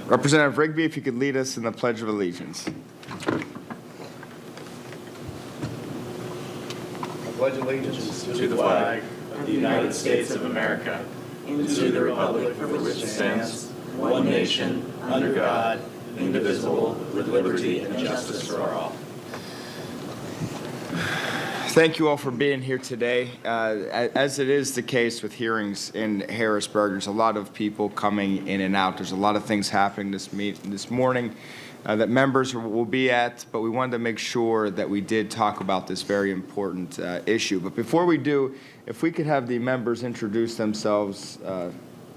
Representative Rigby, if you could lead us in the Pledge of Allegiance. I pledge allegiance to the flag of the United States of America and to the republic for which it stands, one nation, under God, indivisible, with liberty and justice for all. Thank you all for being here today. As it is the case with hearings in Harrisburg, there's a lot of people coming in and out. There's a lot of things happening this morning that members will be at, but we wanted to make sure that we did talk about this very important issue. But before we do, if we could have the members introduce themselves.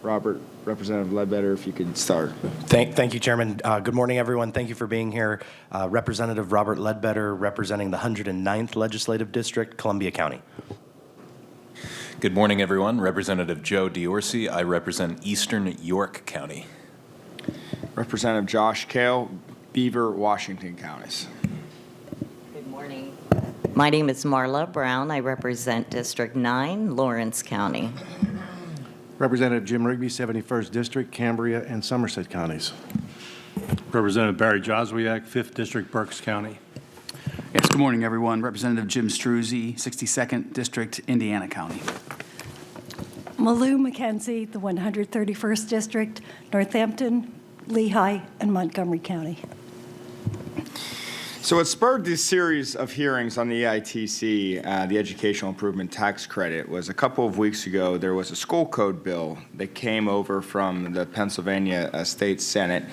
Robert, Representative Ledbetter, if you could start. Thank you, Chairman. Good morning, everyone. Thank you for being here. Representative Robert Ledbetter, representing the 109th Legislative District, Columbia County. Good morning, everyone. Representative Joe Diorsi. I represent Eastern York County. Representative Josh Kale, Beaver, Washington counties. Good morning. My name is Marla Brown. I represent District 9, Lawrence County. Representative Jim Rigby, 71st District, Cambria and Somerset counties. Representative Barry Joswiak, 5th District, Berks County. Yes, good morning, everyone. Representative Jim Struzzi, 62nd District, Indiana County. Malou McKenzie, the 131st District, Northampton, Lehigh, and Montgomery County. So what spurred this series of hearings on the EITC, the Educational Improvement Tax Credit, was a couple of weeks ago there was a school code bill that came over from the Pennsylvania State Senate,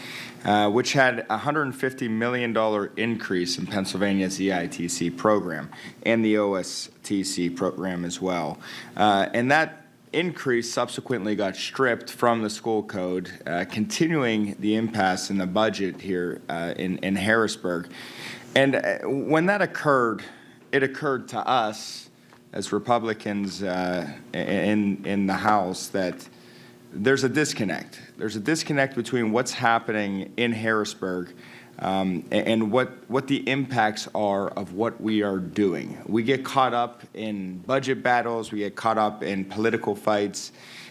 which had a $150 million increase in Pennsylvania's EITC program and the OSTC program as well. And that increase subsequently got stripped from the school code, continuing the impasse in the budget here in Harrisburg. And when that occurred, it occurred to us as Republicans in the House that there's a disconnect. There's a disconnect between what's happening in Harrisburg and what the impacts are of what we are doing. We get caught up in budget battles, we get caught up in political fights,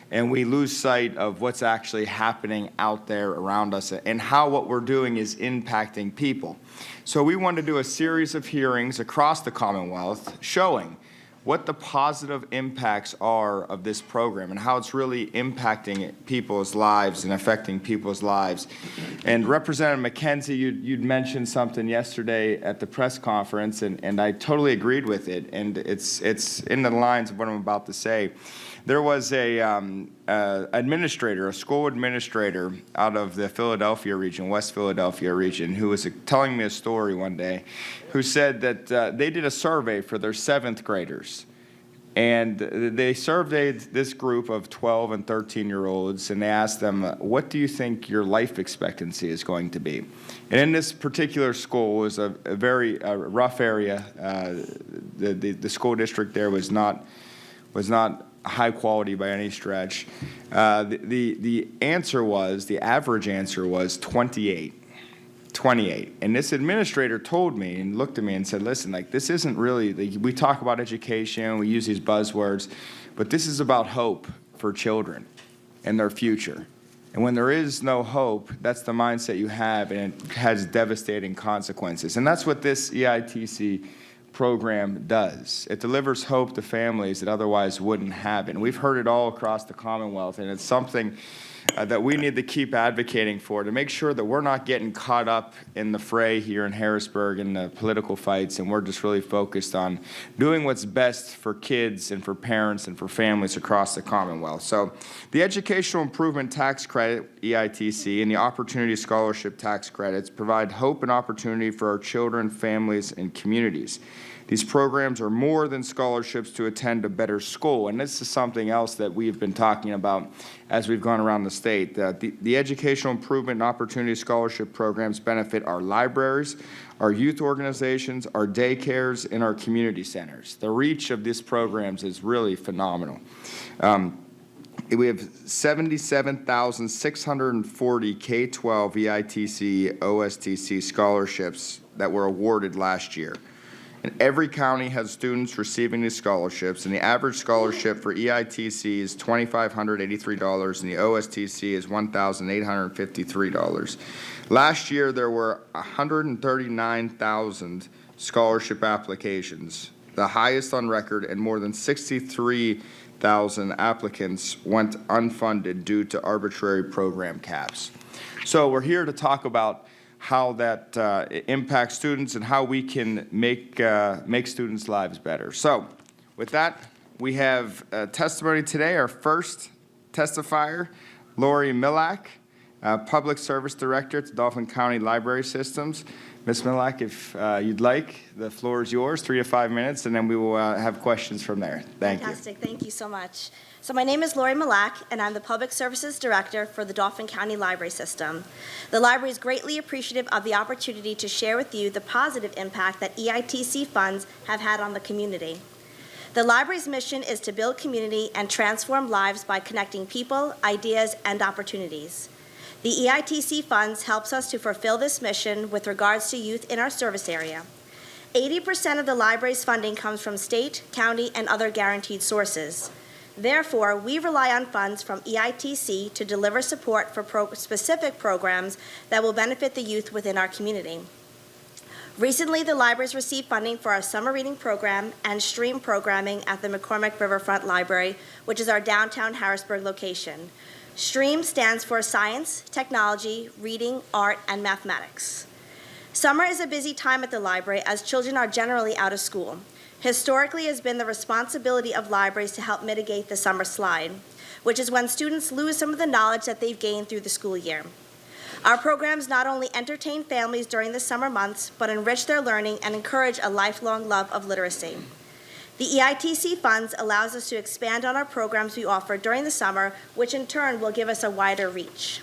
and we lose sight of what's actually happening out there around us and how what we're doing is impacting people. So we wanted to do a series of hearings across the Commonwealth showing what the positive impacts are of this program and how it's really impacting people's lives and affecting people's lives. And Representative McKenzie, you'd mentioned something yesterday at the press conference, and I totally agreed with it, and it's in the lines of what I'm about to say. There was a school administrator out of the Philadelphia region, West Philadelphia region, who was telling me a story one day, who said that they did a survey for their 7th graders. And they surveyed this group of 12 and 13-year-olds, and they asked them, what do you think your life expectancy is going to be? And in this particular school, it was a very rough area. The school district there was not high quality by any stretch. The answer was, the average answer was 28. And this administrator told me and looked at me and said, listen, like, this isn't really, we talk about education, we use these buzzwords, but this is about hope for children and their future. And when there is no hope, that's the mindset you have, and it has devastating consequences. And that's what this EITC program does. It delivers hope to families that otherwise wouldn't have it. And we've heard it all across the Commonwealth, and it's something that we need to keep advocating for to make sure that we're not getting caught up in the fray here in Harrisburg in the political fights, and we're just really focused on doing what's best for kids and for parents and for families across the Commonwealth. So the Educational Improvement Tax Credit, EITC, and the Opportunity Scholarship Tax Credits provide hope and opportunity for our children, families, and communities. These programs are more than scholarships to attend a better school, and this is something else that we've been talking about as we've gone around the state. The Educational Improvement and Opportunity Scholarship programs benefit our libraries, our youth organizations, our daycares, and our community centers. The reach of these programs is really phenomenal. We have 77,640 K-12 EITC, OSTC scholarships that were awarded last year. And every county has students receiving these scholarships, and the average scholarship for EITC is $2,583, and the OSTC is $1,853. Last year, there were 139,000 scholarship applications, the highest on record, and more than 63,000 applicants went unfunded due to arbitrary program caps. So we're here to talk about how that impacts students and how we can make students' lives better. So with that, we have testimony today. Our first testifier, Lori Millak, Public Service Director at the Dauphin County Library Systems. Ms. Millak, if you'd like, the floor is yours, 3 to 5 minutes, and then we will have questions from there. Thank you. Fantastic. Thank you so much. So my name is Lori Millak, and I'm the Public Services Director for the Dauphin County Library System. The library is greatly appreciative of the opportunity to share with you the positive impact that EITC funds have had on the community. The library's mission is to build community and transform lives by connecting people, ideas, and opportunities. The EITC funds helps us to fulfill this mission with regards to youth in our service area. 80% of the library's funding comes from state, county, and other guaranteed sources. Therefore, we rely on funds from EITC to deliver support for specific programs that will benefit the youth within our community. Recently, the libraries received funding for our summer reading program and stream programming at the McCormick Riverfront Library, which is our downtown Harrisburg location. STREAM stands for Science, Technology, Reading, Art, and Mathematics. Summer is a busy time at the library as children are generally out of school. Historically, it has been the responsibility of libraries to help mitigate the summer slide, which is when students lose some of the knowledge that they've gained through the school year. Our programs not only entertain families during the summer months, but enrich their learning and encourage a lifelong love of literacy. The EITC funds allows us to expand on our programs we offer during the summer, which in turn will give us a wider reach.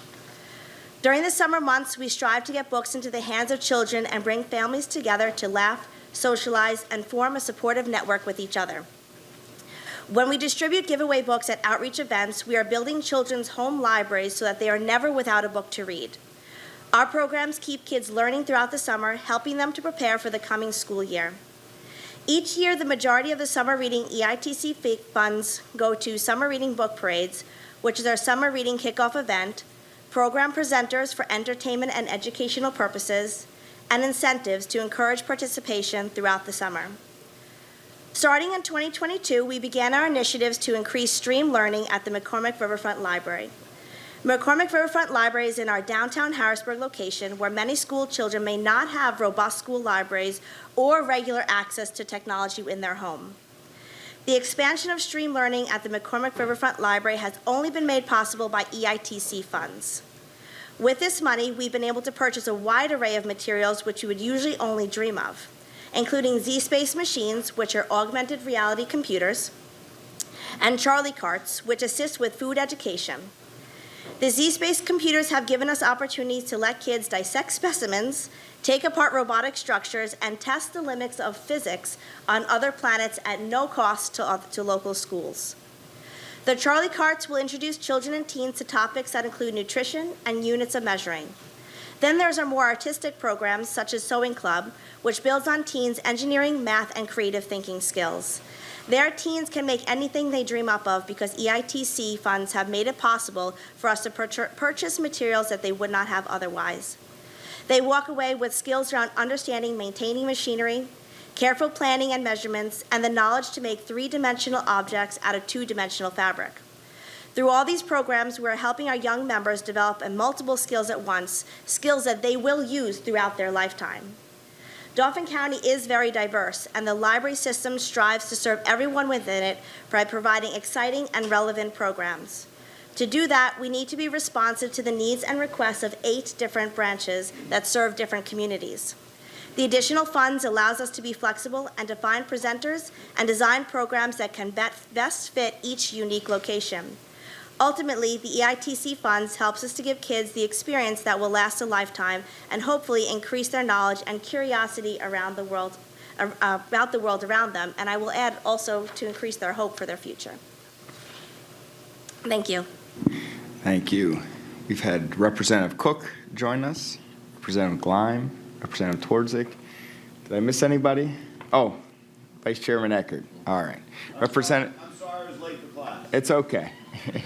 During the summer months, we strive to get books into the hands of children and bring families together to laugh, socialize, and form a supportive network with each other. When we distribute giveaway books at outreach events, we are building children's home libraries so that they are never without a book to read. Our programs keep kids learning throughout the summer, helping them to prepare for the coming school year. Each year, the majority of the summer reading EITC funds go to summer reading book parades, which is our summer reading kickoff event, program presenters for entertainment and educational purposes, and incentives to encourage participation throughout the summer. Starting in 2022, we began our initiatives to increase stream learning at the McCormick Riverfront Library. McCormick Riverfront Library is in our downtown Harrisburg location where many school children may not have robust school libraries or regular access to technology in their home. The expansion of stream learning at the McCormick Riverfront Library has only been made possible by EITC funds. With this money, we've been able to purchase a wide array of materials which you would usually only dream of, including Z-Space machines, which are augmented reality computers, and Charlie carts, which assist with food education. The Z-Space computers have given us opportunities to let kids dissect specimens, take apart robotic structures, and test the limits of physics on other planets at no cost to local schools. The Charlie carts will introduce children and teens to topics that include nutrition and units of measuring. Then there's our more artistic programs, such as Sewing Club, which builds on teens' engineering, math, and creative thinking skills. Their teens can make anything they dream up of because EITC funds have made it possible for us to purchase materials that they would not have otherwise. They walk away with skills around understanding maintaining machinery, careful planning and measurements, and the knowledge to make three-dimensional objects out of two-dimensional fabric. Through all these programs, we're helping our young members develop multiple skills at once, skills that they will use throughout their lifetime. Dauphin County is very diverse, and the library system strives to serve everyone within it by providing exciting and relevant programs. To do that, we need to be responsive to the needs and requests of 8 different branches that serve different communities. The additional funds allows us to be flexible and to find presenters and design programs that can best fit each unique location. Ultimately, the EITC funds helps us to give kids the experience that will last a lifetime and hopefully increase their knowledge and curiosity around the world, about the world around them, and I will add also to increase their hope for their future. Thank you. Thank you. We've had Representative Cook join us, Representative Gleim, Representative Twardzik. Did I miss anybody? Oh, Vice Chairman Eckert. All right. Representative. I'm sorry I was late for class. It's okay.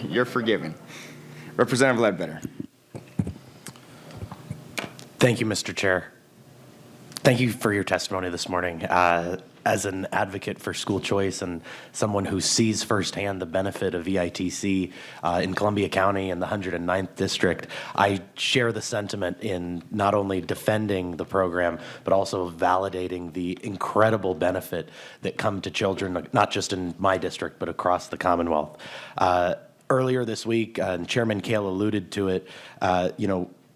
You're forgiven. Representative Ledbetter. Thank you, Mr. Chair. Thank you for your testimony this morning. As an advocate for school choice and someone who sees firsthand the benefit of EITC in Columbia County and the 109th District, I share the sentiment in not only defending the program, but also validating the incredible benefit that come to children, not just in my district, but across the Commonwealth. Earlier this week, and Chairman Kale alluded to it,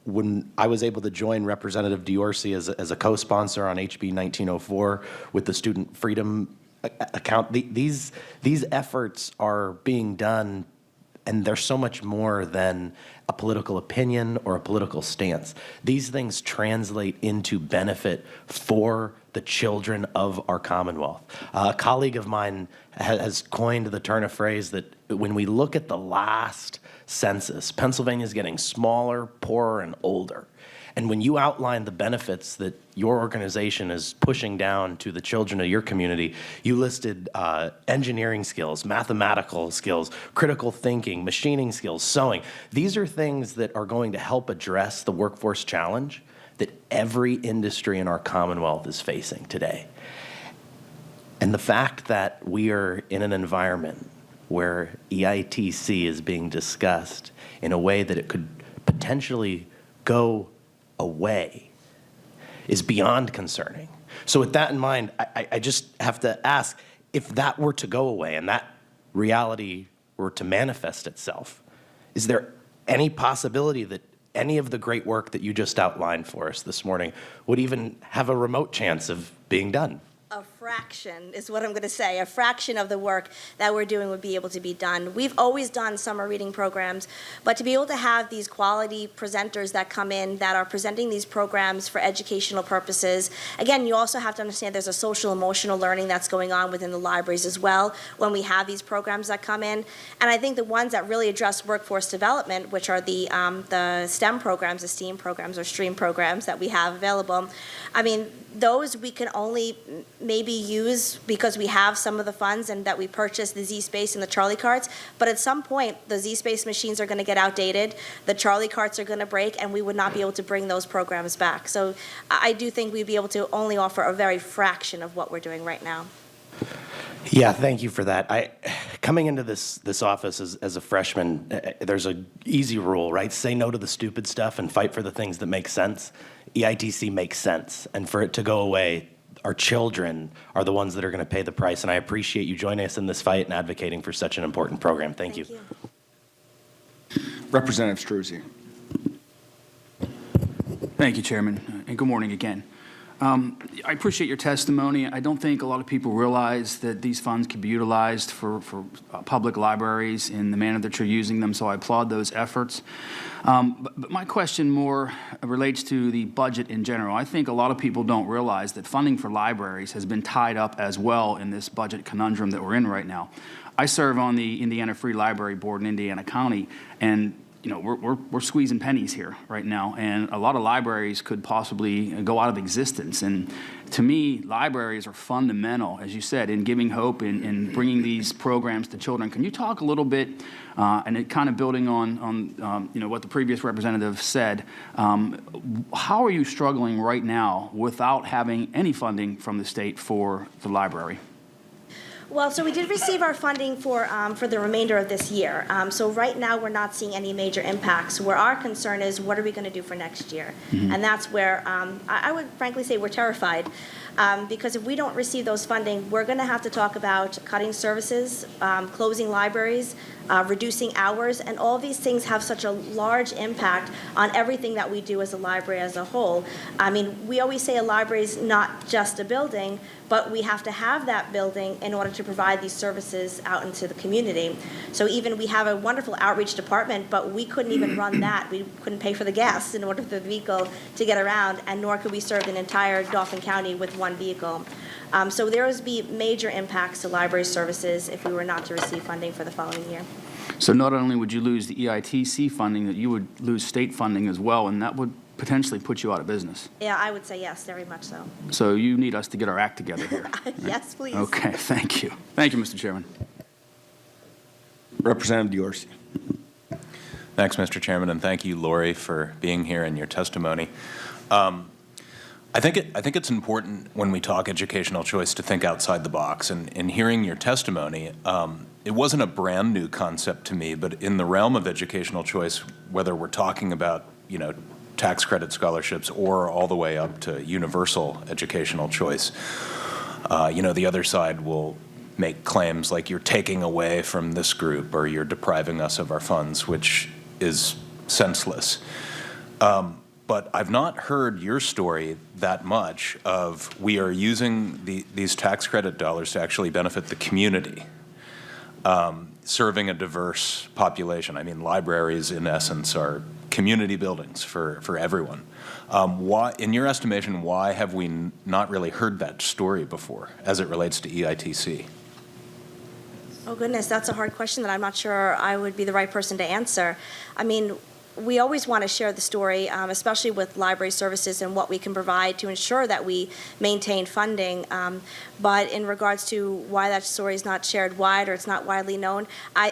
when I was able to join Representative Diorsi as a co-sponsor on HB 1904 with the Student Freedom Account, these efforts are being done, and they're so much more than a political opinion or a political stance. These things translate into benefit for the children of our Commonwealth. A colleague of mine has coined the turn of phrase that when we look at the last census, Pennsylvania is getting smaller, poorer, and older. And when you outline the benefits that your organization is pushing down to the children of your community, you listed engineering skills, mathematical skills, critical thinking, machining skills, sewing. These are things that are going to help address the workforce challenge that every industry in our Commonwealth is facing today. And the fact that we are in an environment where EITC is being discussed in a way that it could potentially go away is beyond concerning. So with that in mind, I just have to ask, if that were to go away and that reality were to manifest itself, is there any possibility that any of the great work that you just outlined for us this morning would even have a remote chance of being done? A fraction is what I'm going to say. A fraction of the work that we're doing would be able to be done. We've always done summer reading programs, but to be able to have these quality presenters that come in that are presenting these programs for educational purposes, again, you also have to understand there's a social emotional learning that's going on within the libraries as well when we have these programs that come in. And I think the ones that really address workforce development, which are the STEM programs, the STEAM programs or STREAM programs that we have available, I mean, those we can only maybe use because we have some of the funds and that we purchased the Z-Space and the Charlie carts. But at some point, the Z-Space machines are going to get outdated, the Charlie carts are going to break, and we would not be able to bring those programs back. So I do think we'd be able to only offer a very fraction of what we're doing right now. Yeah, thank you for that. Coming into this office as a freshman, there's an easy rule, right? Say no to the stupid stuff and fight for the things that make sense. EITC makes sense, and for it to go away, our children are the ones that are going to pay the price, and I appreciate you joining us in this fight and advocating for such an important program. Thank you. Representative Struzzi. Thank you, Chairman, and good morning again. I appreciate your testimony. I don't think a lot of people realize that these funds can be utilized for public libraries in the manner that you're using them, so I applaud those efforts. But my question more relates to the budget in general. I think a lot of people don't realize that funding for libraries has been tied up as well in this budget conundrum that we're in right now. I serve on the Indiana Free Library Board in Indiana County, and we're squeezing pennies here right now, and a lot of libraries could possibly go out of existence. And to me, libraries are fundamental, as you said, in giving hope, in bringing these programs to children. Can you talk a little bit, and it kind of building on what the previous representative said, how are you struggling right now without having any funding from the state for the library? Well, so we did receive our funding for the remainder of this year. So right now, we're not seeing any major impacts. Where our concern is, what are we going to do for next year? Mm-hmm. And that's where I would frankly say we're terrified. Because if we don't receive those funding, we're going to have to talk about cutting services, closing libraries, reducing hours, and all these things have such a large impact on everything that we do as a library as a whole. I mean, we always say a library is not just a building, but we have to have that building in order to provide these services out into the community. So even we have a wonderful outreach department, but we couldn't even run that. We couldn't pay for the gas in order for the vehicle to get around, and nor could we serve an entire Dauphin County with one vehicle. So there would be major impacts to library services if we were not to receive funding for the following year. So not only would you lose the EITC funding, that you would lose state funding as well, and that would potentially put you out of business. Yeah, I would say yes, very much so. So you need us to get our act together here. Yes, please. Okay, thank you. Thank you, Mr. Chairman. Representative Diorsi. Thanks, Mr. Chairman, and thank you, Lori, for being here and your testimony. I think it's important when we talk educational choice to think outside the box. And in hearing your testimony, it wasn't a brand new concept to me, but in the realm of educational choice, whether we're talking about, tax credit scholarships or all the way up to universal educational choice, the other side will make claims like you're taking away from this group or you're depriving us of our funds, which is senseless. But I've not heard your story that much of we are using these tax credit dollars to actually benefit the community, serving a diverse population. I mean, libraries, in essence, are community buildings for everyone. Why, in your estimation, why have we not really heard that story before as it relates to EITC? Oh, goodness, that's a hard question that I'm not sure I would be the right person to answer. I mean, we always want to share the story, especially with library services and what we can provide to ensure that we maintain funding. But in regards to why that story is not shared wide or it's not widely known,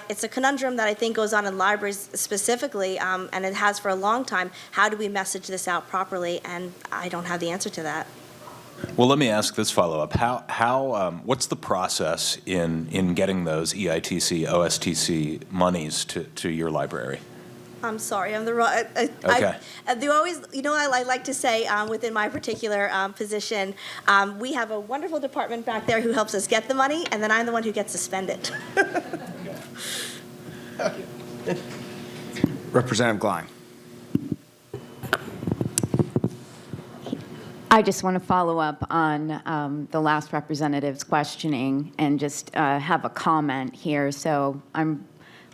it's a conundrum that I think goes on in libraries specifically, and it has for a long time. How do we message this out properly? And I don't have the answer to that. Well, let me ask this follow-up. What's the process in getting those EITC, OSTC monies to your library? I'm sorry, I'm the wrong. Okay. I like to say within my particular position, we have a wonderful department back there who helps us get the money, and then I'm the one who gets to spend it. Representative Gleim. I just want to follow up on the last representative's questioning and just have a comment here. So I'm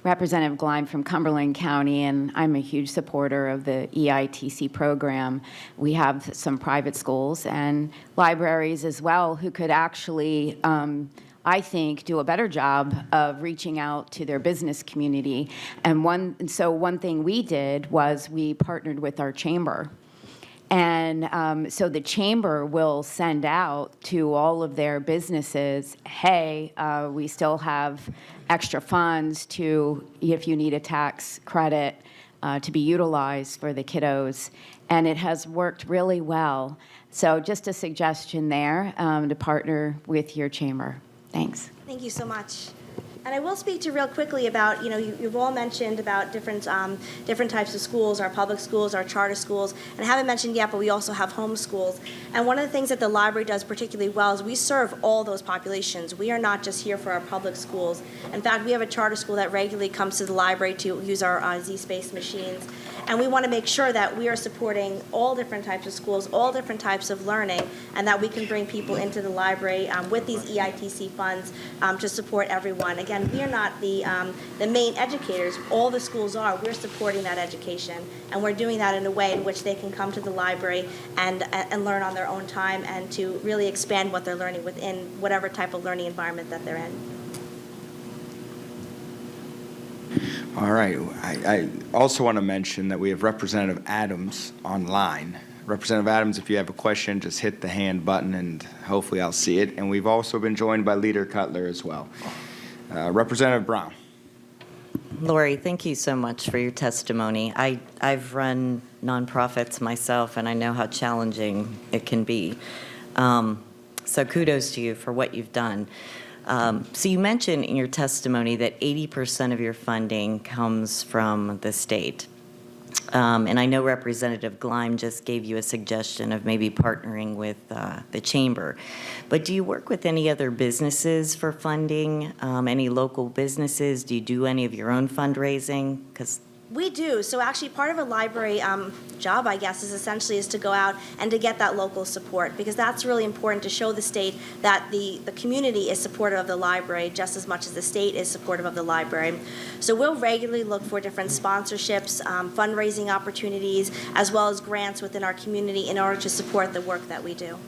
Representative Gleim from Cumberland County, and I'm a huge supporter of the EITC program. We have some private schools and libraries as well who could actually, I think, do a better job of reaching out to their business community. And so one thing we did was we partnered with our chamber. And so the chamber will send out to all of their businesses, hey, we still have extra funds if you need a tax credit to be utilized for the kiddos. And it has worked really well. So just a suggestion there to partner with your chamber. Thanks. Thank you so much. And I will speak to real quickly about, you've all mentioned about different types of schools, our public schools, our charter schools, and I haven't mentioned yet, but we also have home schools. And one of the things that the library does particularly well is we serve all those populations. We are not just here for our public schools. In fact, we have a charter school that regularly comes to the library to use our Z-Space machines. And we want to make sure that we are supporting all different types of schools, all different types of learning, and that we can bring people into the library with these EITC funds to support everyone. Again, we are not the main educators. All the schools are. We're supporting that education, and we're doing that in a way in which they can come to the library and learn on their own time and to really expand what they're learning within whatever type of learning environment that they're in. All right. I also want to mention that we have Representative Adams online. Representative Adams, if you have a question, just hit the hand button and hopefully I'll see it. And we've also been joined by Leader Cutler as well. Representative Brown. Lori, thank you so much for your testimony. I've run nonprofits myself, and I know how challenging it can be. So kudos to you for what you've done. So you mentioned in your testimony that 80% of your funding comes from the state. And I know Representative Gleim just gave you a suggestion of maybe partnering with the chamber. But do you work with any other businesses for funding, any local businesses? Do you do any of your own fundraising? Because We do. So actually part of a library job, I guess, is to go out and to get that local support, because that's really important to show the state that the community is supportive of the library just as much as the state is supportive of the library. So we'll regularly look for different sponsorships, fundraising opportunities, as well as grants within our community in order to support the work that we do.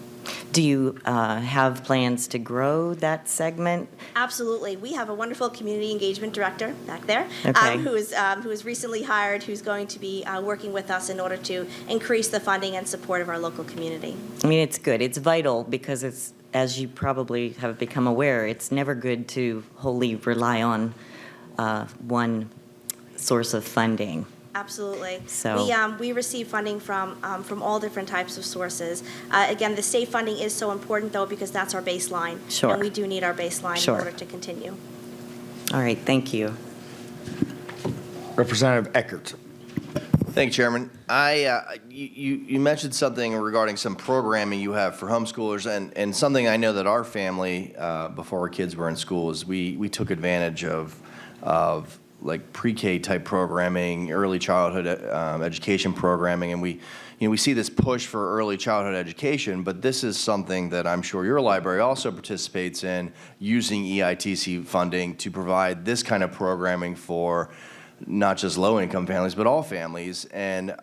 Do you have plans to grow that segment? Absolutely. We have a wonderful community engagement director back there, Okay. who is recently hired, who's going to be working with us in order to increase the funding and support of our local community. I mean, it's good. It's vital because it's, as you probably have become aware, it's never good to wholly rely on one source of funding. Absolutely. So- We receive funding from all different types of sources. Again, the state funding is so important, though, because that's our baseline. Sure. And we do need our baseline Sure. in order to continue. All right, thank you. Representative Eckert. Thank you, Chairman. You mentioned something regarding some programming you have for homeschoolers, and something I know that our family, before our kids were in school, is we took advantage of like pre-K type programming, early childhood education programming, and we see this push for early childhood education, but this is something that I'm sure your library also participates in, using EITC funding to provide this kind of programming for not just low-income families, but all families. And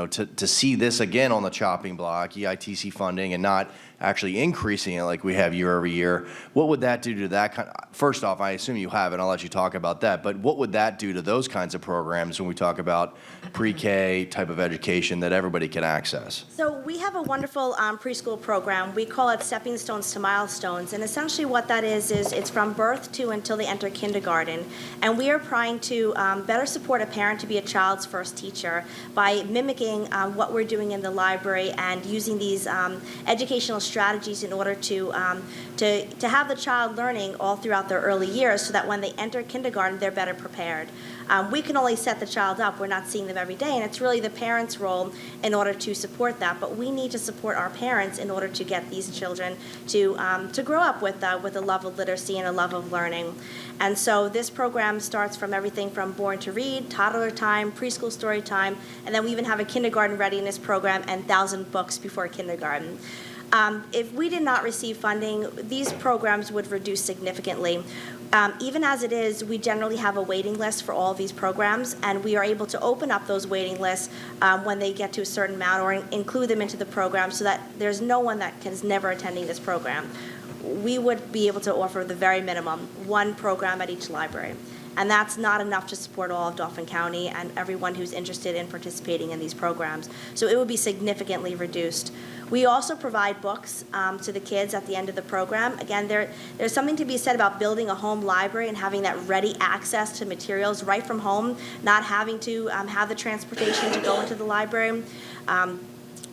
to see this again on the chopping block, EITC funding, and not actually increasing it like we have year over year, what would that do to that kind first off, I assume you have it, I'll let you talk about that, but what would that do to those kinds of programs when we talk about pre-K type of education that everybody can access? So we have a wonderful preschool program. We call it Stepping Stones to Milestones. And essentially what that is it's from birth to until they enter kindergarten. And we are trying to better support a parent to be a child's first teacher by mimicking what we're doing in the library and using these educational strategies in order to have the child learning all throughout their early years so that when they enter kindergarten, they're better prepared. We can only set the child up. We're not seeing them every day, and it's really the parents' role in order to support that. But we need to support our parents in order to get these children to grow up with a love of literacy and a love of learning. And so this program starts from everything from Born to Read, toddler time, preschool story time, and then we even have a kindergarten readiness program and 1,000 books before kindergarten. If we did not receive funding, these programs would reduce significantly. Even as it is, we generally have a waiting list for all of these programs, and we are able to open up those waiting lists when they get to a certain amount or include them into the program so that there's no one that is never attending this program. We would be able to offer the very minimum, one program at each library. And that's not enough to support all of Dauphin County and everyone who's interested in participating in these programs. So it would be significantly reduced. We also provide books to the kids at the end of the program. Again, there's something to be said about building a home library and having that ready access to materials right from home, not having to have the transportation to go into the library,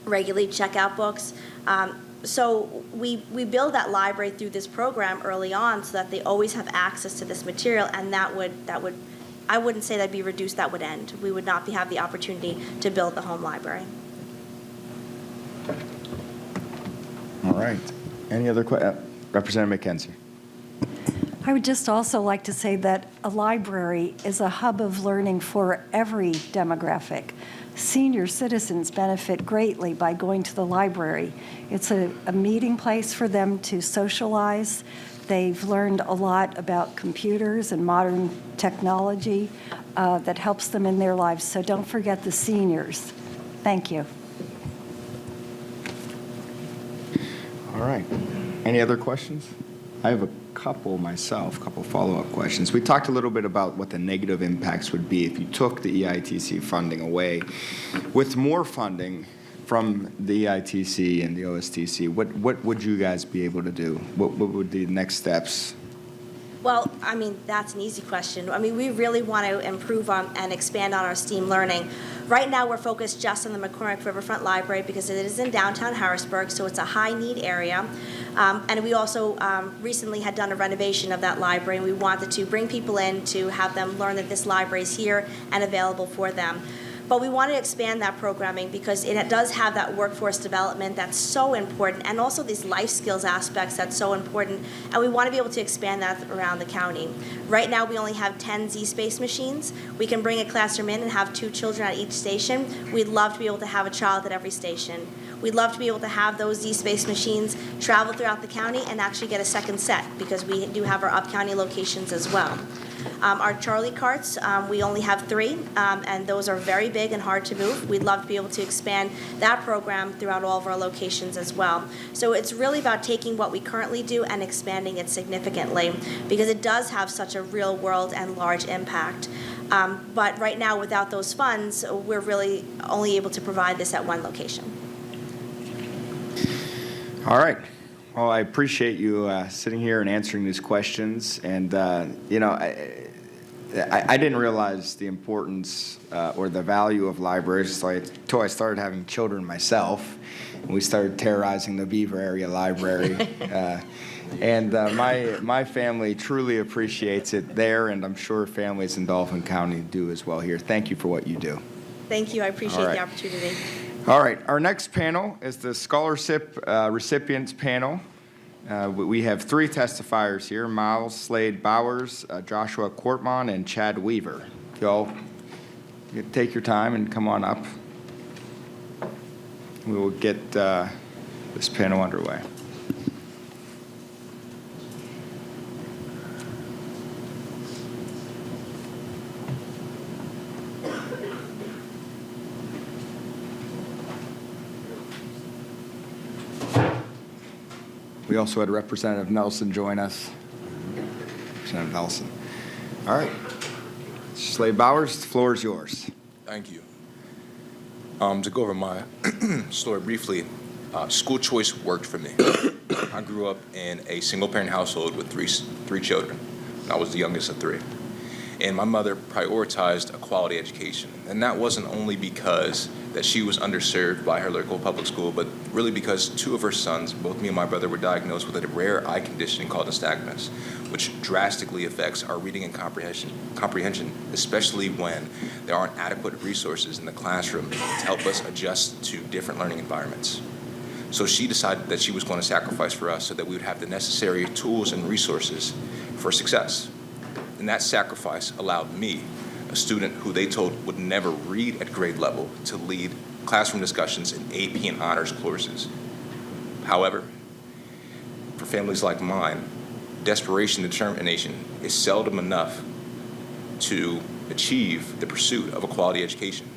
regularly check out books. So we build that library through this program early on so that they always have access to this material, and that would I wouldn't say that'd be reduced, that would end. We would not have the opportunity to build the home library. All right. Any other questions? Representative McKenzie. I would just also like to say that a library is a hub of learning for every demographic. Senior citizens benefit greatly by going to the library. It's a meeting place for them to socialize. They've learned a lot about computers and modern technology that helps them in their lives. So don't forget the seniors. Thank you. All right. Any other questions? I have a couple myself, a couple follow-up questions. We talked a little bit about what the negative impacts would be if you took the EITC funding away. With more funding from the EITC and the OSTC, what would you guys be able to do? What would the next steps? Well, I mean, that's an easy question. I mean, we really want to improve on and expand on our STEAM learning. Right now, we're focused just on the McCormick Riverfront Library because it is in downtown Harrisburg, so it's a high-need area. And we also recently had done a renovation of that library, and we wanted to bring people in to have them learn that this library is here and available for them. But we want to expand that programming because it does have that workforce development that's so important, and also these life skills aspects that's so important, and we want to be able to expand that around the county. Right now we only have 10 Z-Space machines. We can bring a classroom in and have 2 children at each station. We'd love to be able to have a child at every station. We'd love to be able to have those Z-Space machines travel throughout the county and actually get a second set because we do have our up-county locations as well. Our Charlie carts, we only have 3, and those are very big and hard to move. We'd love to be able to expand that program throughout all of our locations as well. So it's really about taking what we currently do and expanding it significantly, because it does have such a real world and large impact. But right now, without those funds, we're really only able to provide this at one location. All right. Well, I appreciate you sitting here and answering these questions. And, you know, I didn't realize the importance or the value of libraries until I started having children myself. And we started terrorizing the Beaver Area Library. And my family truly appreciates it there, and I'm sure families in Dauphin County do as well here. Thank you for what you do. Thank you. I appreciate All right. the opportunity. All right, our next panel is the scholarship recipients panel. We have 3 testifiers here: Miles Slade Bowers, Joshua Cortman, and Chad Weaver. Y'all take your time and come on up. We will get this panel underway. We also had Representative Nelson join us. Representative Nelson. All right. Slade Bowers, the floor is yours. Thank you. To go over my story briefly, school choice worked for me. I grew up in a single-parent household with three children. I was the youngest of 3. And my mother prioritized a quality education. And that wasn't only because that she was underserved by her local public school, but really because 2 of her sons, both me and my brother, were diagnosed with a rare eye condition called nystagmus, which drastically affects our reading and comprehension, especially when there aren't adequate resources in the classroom to help us adjust to different learning environments. So she decided that she was going to sacrifice for us so that we would have the necessary tools and resources for success. And that sacrifice allowed me, a student who they told would never read at grade level, to lead classroom discussions in AP and honors courses. However, for families like mine, desperation and determination is seldom enough to achieve the pursuit of a quality education.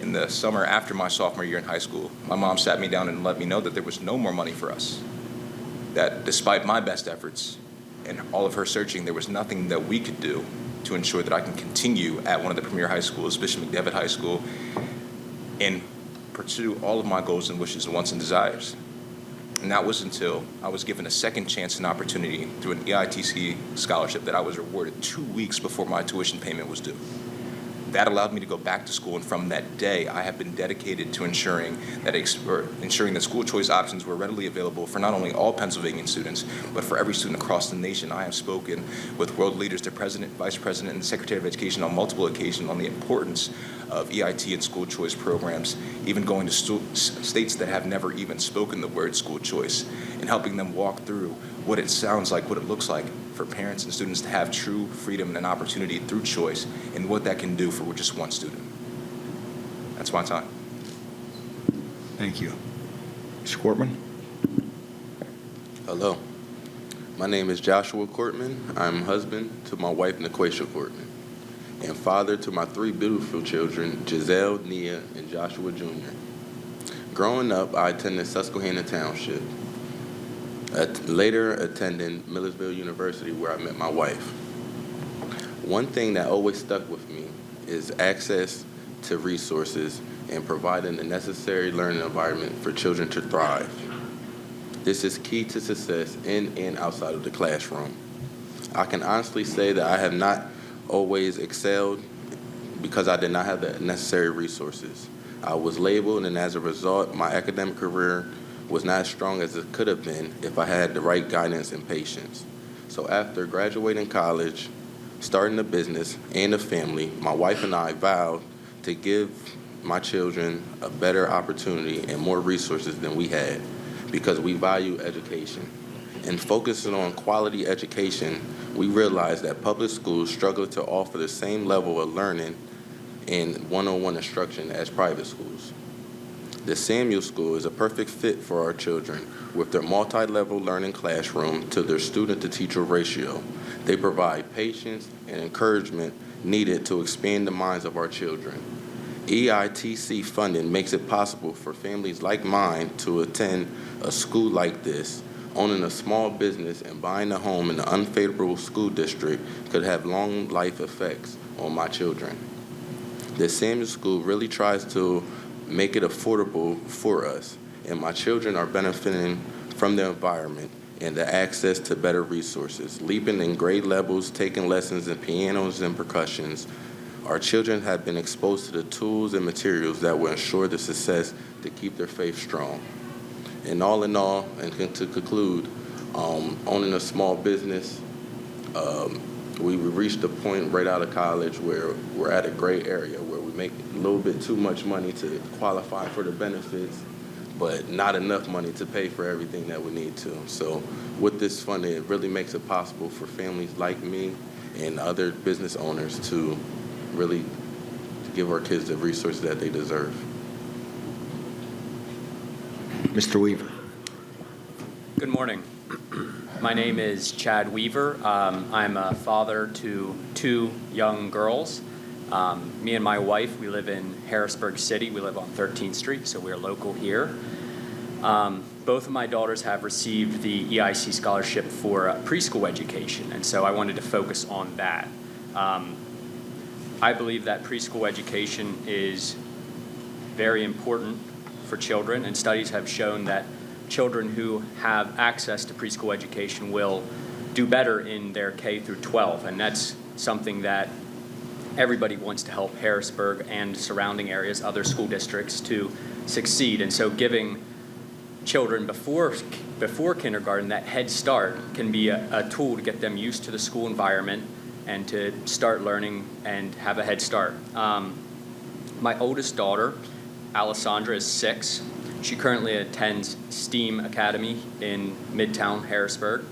In the summer after my sophomore year in high school, my mom sat me down and let me know that there was no more money for us. That despite my best efforts and all of her searching, there was nothing that we could do to ensure that I can continue at one of the premier high schools, Bishop McDevitt High School, and pursue all of my goals and wishes and wants and desires. And that was until I was given a second chance and opportunity through an EITC scholarship that I was rewarded 2 weeks before my tuition payment was due. That allowed me to go back to school, and from that day, I have been dedicated to ensuring that school choice options were readily available for not only all Pennsylvania students, but for every student across the nation. I have spoken with world leaders, the President, Vice President, and the Secretary of Education on multiple occasions on the importance of EIT and school choice programs, even going to states that have never even spoken the word school choice, and helping them walk through what it sounds like, what it looks like for parents and students to have true freedom and opportunity through choice, and what that can do for just one student. That's my time. Thank you. Mr. Cortman. Hello. My name is Joshua Cortman. I'm husband to my wife, Niquacia Cortman, and father to my 3 beautiful children, Giselle, Nia, and Joshua Jr. Growing up, I attended Susquehanna Township, later attending Millersville University, where I met my wife. One thing that always stuck with me is access to resources and providing the necessary learning environment for children to thrive. This is key to success in and outside of the classroom. I can honestly say that I have not always excelled because I did not have the necessary resources. I was labeled, and as a result, my academic career was not as strong as it could have been if I had the right guidance and patience. So after graduating college, starting a business and a family, my wife and I vowed to give my children a better opportunity and more resources than we had, because we value education. In focusing on quality education, we realized that public schools struggle to offer the same level of learning and one-on-one instruction as private schools. The Samuel School is a perfect fit for our children with their multi-level learning classroom to their student-to-teacher ratio They provide patience and encouragement needed to expand the minds of our children. EITC funding makes it possible for families like mine to attend a school like this. Owning a small business and buying a home in an unfavorable school district could have long life effects on my children. The Samuel School really tries to make it affordable for us, and my children are benefiting from the environment and the access to better resources. Leaping in grade levels, taking lessons in pianos and percussions, our children have been exposed to the tools and materials that will ensure the success to keep their faith strong. And all in all, and to conclude, owning a small business, we reached a point right out of college where we're at a gray area where we make a little bit too much money to qualify for the benefits, but not enough money to pay for everything that we need to. So with this funding, it really makes it possible for families like me and other business owners to really give our kids the resources that they deserve. Mr. Weaver. Good morning. My name is Chad Weaver. I'm a father to 2 young girls. Me and my wife, we live in Harrisburg City. We live on 13th Street, so we're local here. Both of my daughters have received the EIC scholarship for preschool education, and so I wanted to focus on that. I believe that preschool education is very important for children, and studies have shown that children who have access to preschool education will do better in their K through 12, and that's something that everybody wants to help Harrisburg and surrounding areas, other school districts, to succeed. And so giving children before kindergarten that head start can be a tool to get them used to the school environment and to start learning and have a head start. My oldest daughter, Alessandra, is 6. She currently attends STEAM Academy in Midtown Harrisburg.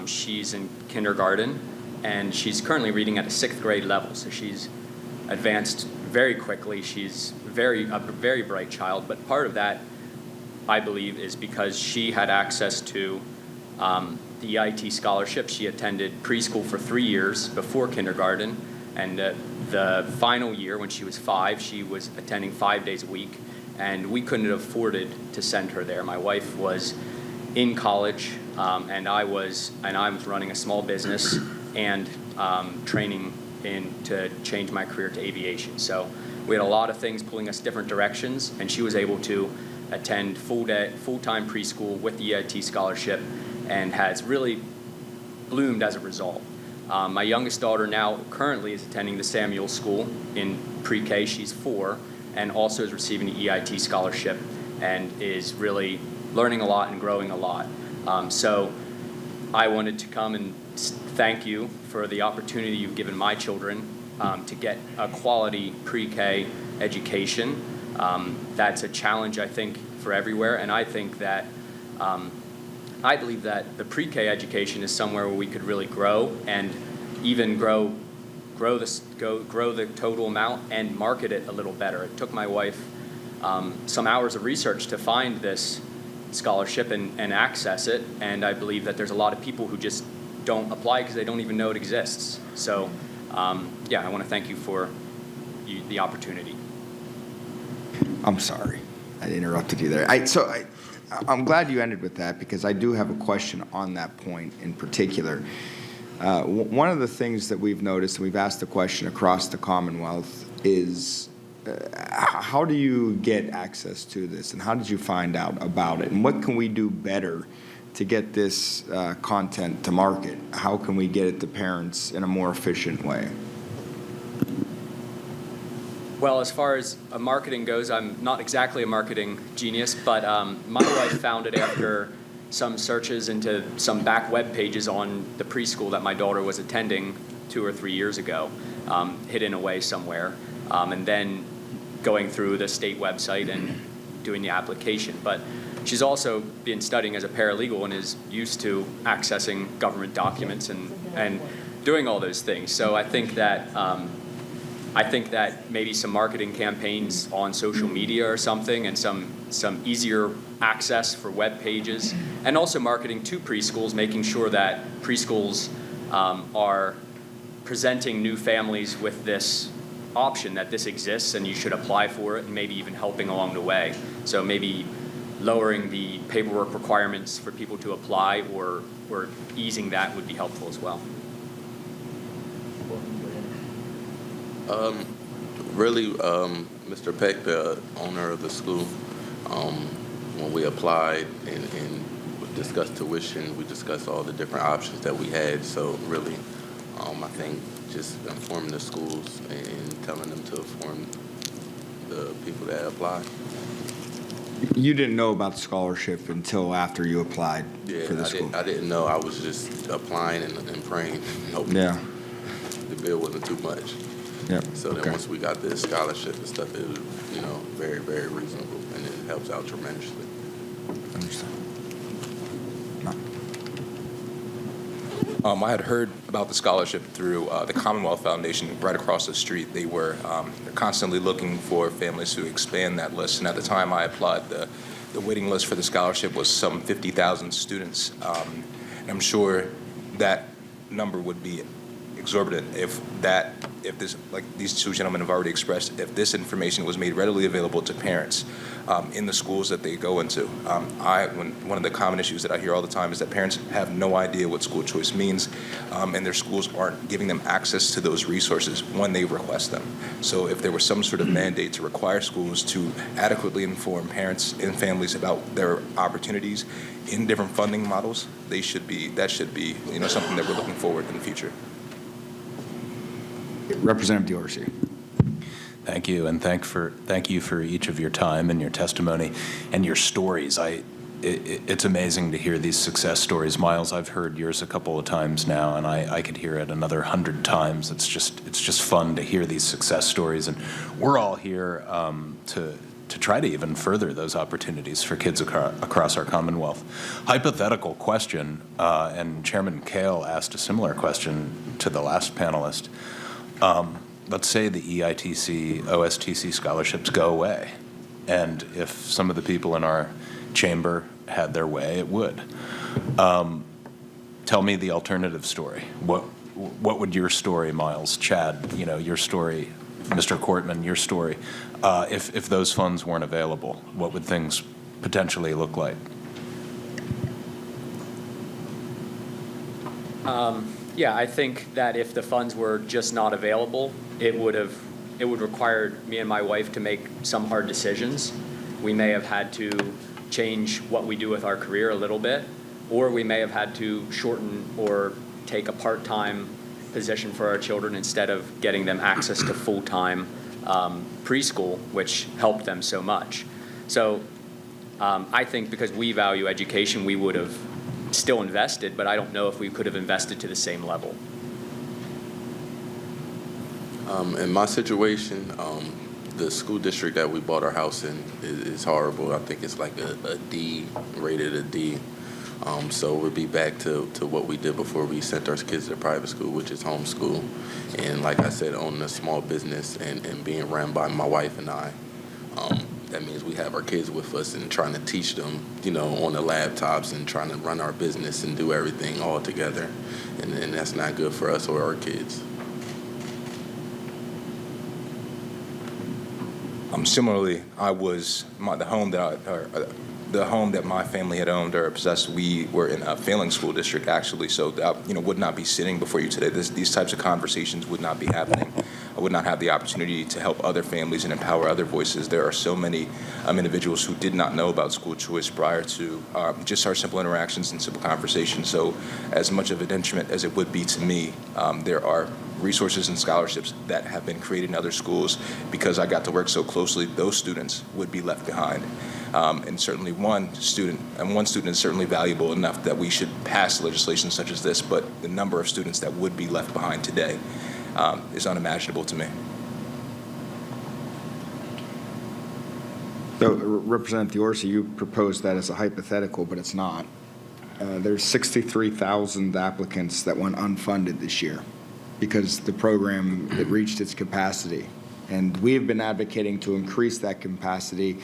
She's in kindergarten, and she's currently reading at a 6th grade level, so she's advanced very quickly. She's a very bright child, but part of that, I believe, is because she had access to the EIT scholarship. She attended preschool for 3 years before kindergarten, and the final year, when she was 5, she was attending 5 days a week, and we couldn't have afforded to send her there. My wife was in college, and I was running a small business and training to change my career to aviation. So we had a lot of things pulling us different directions, and she was able to attend full-time preschool with the EIT scholarship and has really bloomed as a result. My youngest daughter now currently is attending the Samuel School in pre-K. She's 4 and also is receiving the EIT scholarship and is really learning a lot and growing a lot. So I wanted to come and thank you for the opportunity you've given my children to get a quality pre-K education. That's a challenge, I think, for everywhere, and I think that I believe that the pre-K education is somewhere where we could really grow and even grow the total amount and market it a little better. It took my wife some hours of research to find this scholarship and access it, and I believe that there's a lot of people who just don't apply because they don't even know it exists. So yeah, I want to thank you for the opportunity. I'm sorry, I interrupted you there. I'm glad you ended with that, because I do have a question on that point in particular. One of the things that we've noticed, and we've asked the question across the Commonwealth, is how do you get access to this, and how did you find out about it, and what can we do better to get this content to market? How can we get it to parents in a more efficient way? Well, as far as marketing goes, I'm not exactly a marketing genius, but my wife found it after some searches into some back web pages on the preschool that my daughter was attending 2 or 3 years ago, hidden away somewhere, and then going through the state website and doing the application. But she's also been studying as a paralegal and is used to accessing government documents and doing all those things. So I think that maybe some marketing campaigns on social media or something, and some easier access for web pages, and also marketing to preschools, making sure that preschools are presenting new families with this option that this exists and you should apply for it, and maybe even helping along the way. So maybe lowering the paperwork requirements for people to apply or easing that would be helpful as well. Really, Mr. Peck, the owner of the school, when we applied and discussed tuition, we discussed all the different options that we had. So really, I think just informing the schools and telling them to inform the people that apply. You didn't know about the scholarship until after you applied for the school? I didn't know. I was just applying and praying. Hoping the bill wasn't too much. Yeah. So then once we got this scholarship and stuff, it was, very, very reasonable, and it helps out tremendously. Understood. I had heard about the scholarship through the Commonwealth Foundation right across the street. They're constantly looking for families to expand that list. And at the time I applied, the waiting list for the scholarship was some 50,000 students. And I'm sure that number would be exorbitant if this, like these two gentlemen have already expressed, if this information was made readily available to parents in the schools that they go into. One of the common issues that I hear all the time is that parents have no idea what school choice means, and their schools aren't giving them access to those resources when they request them. So if there was some sort of mandate to require schools to adequately inform parents and families about their opportunities in different funding models, that should be something that we're looking forward in the future. Representative Diorsi. Thank you, and thank you for each of your time and your testimony and your stories. It's amazing to hear these success stories. Miles, I've heard yours a couple of times now, and I could hear it another 100 times. It's just fun to hear these success stories, and we're all here to try to even further those opportunities for kids across our Commonwealth. Hypothetical question, and Chairman Kale asked a similar question to the last panelist. Let's say the EITC, OSTC scholarships go away, and if some of the people in our chamber had their way, it would. Tell me the alternative story. What would your story, Miles, Chad, your story, Mr. Cortman, your story, if those funds weren't available, what would things potentially look like? Yeah, I think that if the funds were just not available, it would require me and my wife to make some hard decisions. We may have had to change what we do with our career a little bit, or we may have had to shorten or take a part-time position for our children instead of getting them access to full-time preschool, which helped them so much. So I think because we value education, we would have still invested, but I don't know if we could have invested to the same level. In my situation, the school district that we bought our house in is horrible. I think it's like a D, rated a D. So we'll be back to what we did before we sent our kids to private school, which is homeschool. And like I said, owning a small business and being run by my wife and I, that means we have our kids with us and trying to teach them, on the laptops and trying to run our business and do everything all together. And that's not good for us or our kids. Similarly, the home that my family had owned or possessed, we were in a failing school district, actually, so that, would not be sitting before you today. These types of conversations would not be happening. I would not have the opportunity to help other families and empower other voices. There are so many individuals who did not know about school choice prior to just our simple interactions and simple conversations. So as much of a detriment as it would be to me, there are resources and scholarships that have been created in other schools because I got to work so closely, those students would be left behind. And certainly one student is certainly valuable enough that we should pass legislation such as this, but the number of students that would be left behind today is unimaginable to me. So, Representative Diorsi, you proposed that as a hypothetical, but it's not. There's 63,000 applicants that went unfunded this year because the program it reached its capacity. And we have been advocating to increase that capacity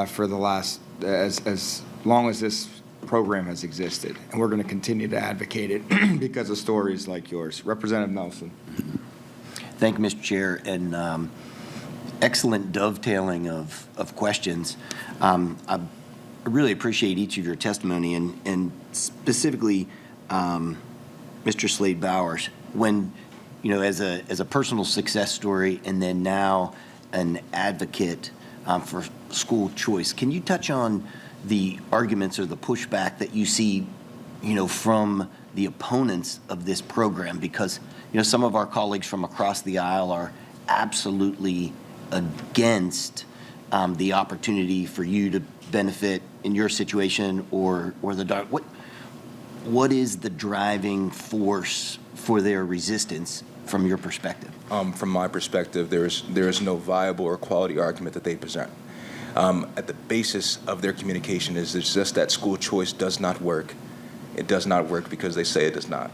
for the last, as long as this program has existed, and we're going to continue to advocate it because of stories like yours. Representative Nelson. Thank you, Mr. Chair, and excellent dovetailing of questions. I really appreciate each of your testimony, and specifically Mr. Slade Bowers, when, as a personal success story and then now an advocate for school choice, can you touch on the arguments or the pushback that you see, from the opponents of this program? Because, some of our colleagues from across the aisle are absolutely against the opportunity for you to benefit in your situation or the dark. What is the driving force for their resistance from your perspective? From my perspective, there is no viable or quality argument that they present. At the basis of their communication is it's just that school choice does not work. It does not work because they say it does not.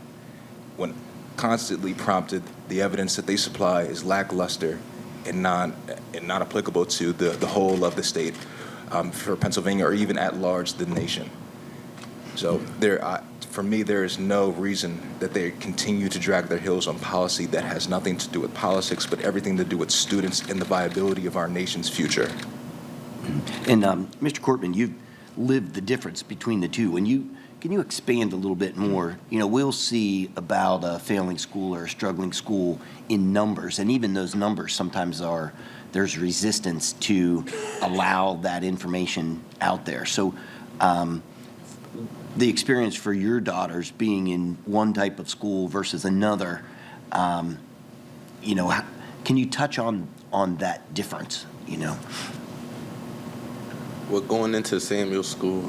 When constantly prompted, the evidence that they supply is lackluster and not applicable to the whole of the state, for Pennsylvania or even at large the nation. So for me, there is no reason that they continue to drag their heels on policy that has nothing to do with politics, but everything to do with students and the viability of our nation's future. And Mr. Cortman, you've lived the difference between the two. Can you expand a little bit more? We'll see about a failing school or a struggling school in numbers, and even those numbers sometimes there's resistance to allow that information out there. So the experience for your daughters being in one type of school versus another, can you touch on that difference, Well, going into Samuel School,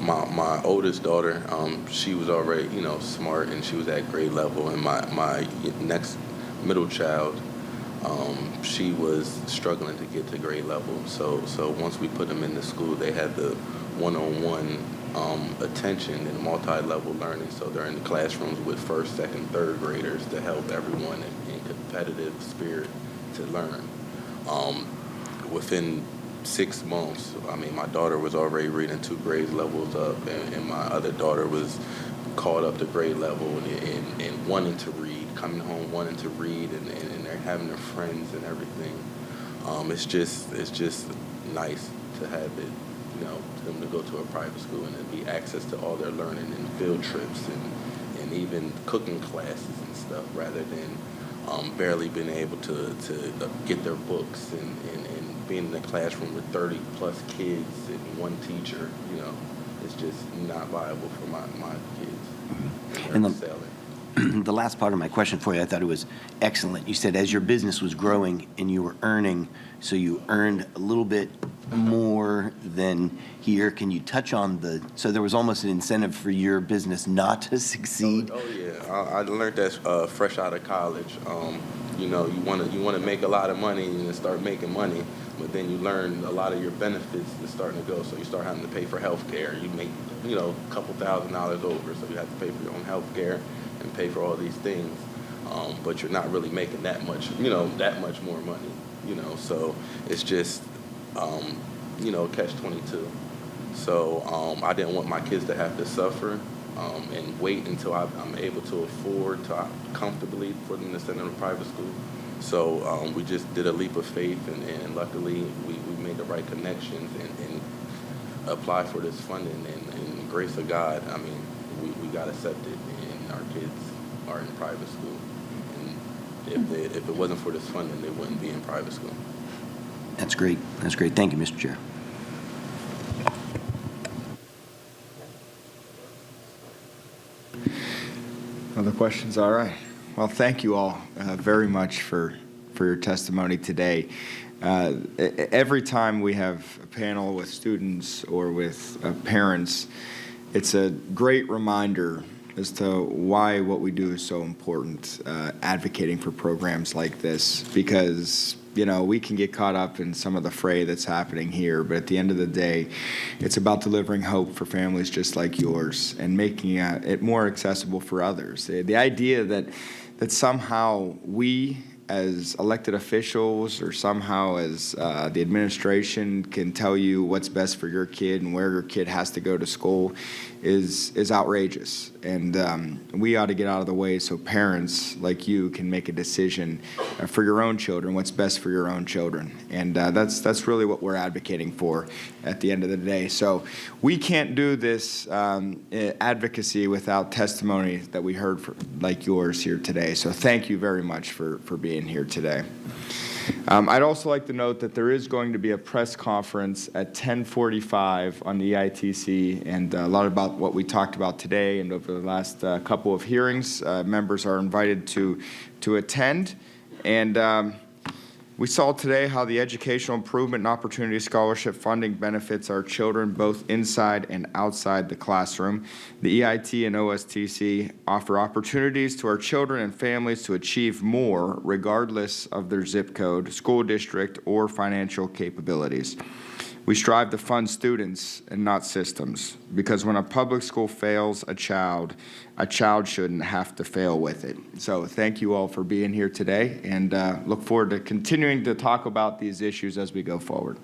my oldest daughter, she was already, smart, and she was at grade level. And my next middle child, she was struggling to get to grade level. So once we put them in the school, they had the one-on-one attention and multi-level learning. So they're in the classrooms with first, second, third graders to help everyone in competitive spirit to learn. Within 6 months, my daughter was already reading 2 grade levels up, and my other daughter was caught up to grade level and wanting to read, coming home wanting to read, and they're having their friends and everything. It's just nice to have it, them to go to a private school and then be access to all their learning and field trips and even cooking classes and stuff, rather than barely being able to get their books and being in the classroom with 30 plus kids and one teacher. It's just not viable for my kids. And the last part of my question for you, I thought it was excellent. You said as your business was growing and you were earning, so you earned a little bit more than here. Can you touch on so there was almost an incentive for your business not to succeed? Oh yeah, I learned that fresh out of college. You want to make a lot of money and start making money, but then you learn a lot of your benefits is starting to go. So you start having to pay for health care. You make a couple $1,000s over, so you have to pay for your own health care and pay for all these things. But you're not really making that much more money. So it's just catch-22. So I didn't want my kids to have to suffer and wait until I'm able to afford to comfortably for them to send them to private school. So we just did a leap of faith, and luckily we made the right connections and applied for this funding. And the grace of God, we got accepted, and our kids are in private school. And if it wasn't for this funding, they wouldn't be in private school. That's great. That's great. Thank you, Mr. Chair. Other questions? All right. Well, thank you all very much for your testimony today. Every time we have a panel with students or with parents, it's a great reminder as to why what we do is so important, advocating for programs like this, because we can get caught up in some of the fray that's happening here, but at the end of the day, it's about delivering hope for families just like yours and making it more accessible for others. The idea that somehow we as elected officials or somehow as the administration can tell you what's best for your kid and where your kid has to go to school is outrageous. And we ought to get out of the way so parents like you can make a decision for your own children, what's best for your own children. And that's really what we're advocating for at the end of the day. So we can't do this advocacy without testimony that we heard like yours here today. So thank you very much for being here today. I'd also like to note that there is going to be a press conference at 10:45 on the EITC, and a lot about what we talked about today and over the last couple of hearings. Members are invited to attend. And we saw today how the Educational Improvement and Opportunity Scholarship funding benefits our children both inside and outside the classroom. The EIT and OSTC offer opportunities to our children and families to achieve more regardless of their zip code, school district, or financial capabilities. We strive to fund students and not systems, because when a public school fails a child shouldn't have to fail with it. So thank you all for being here today, and look forward to continuing to talk about these issues as we go forward.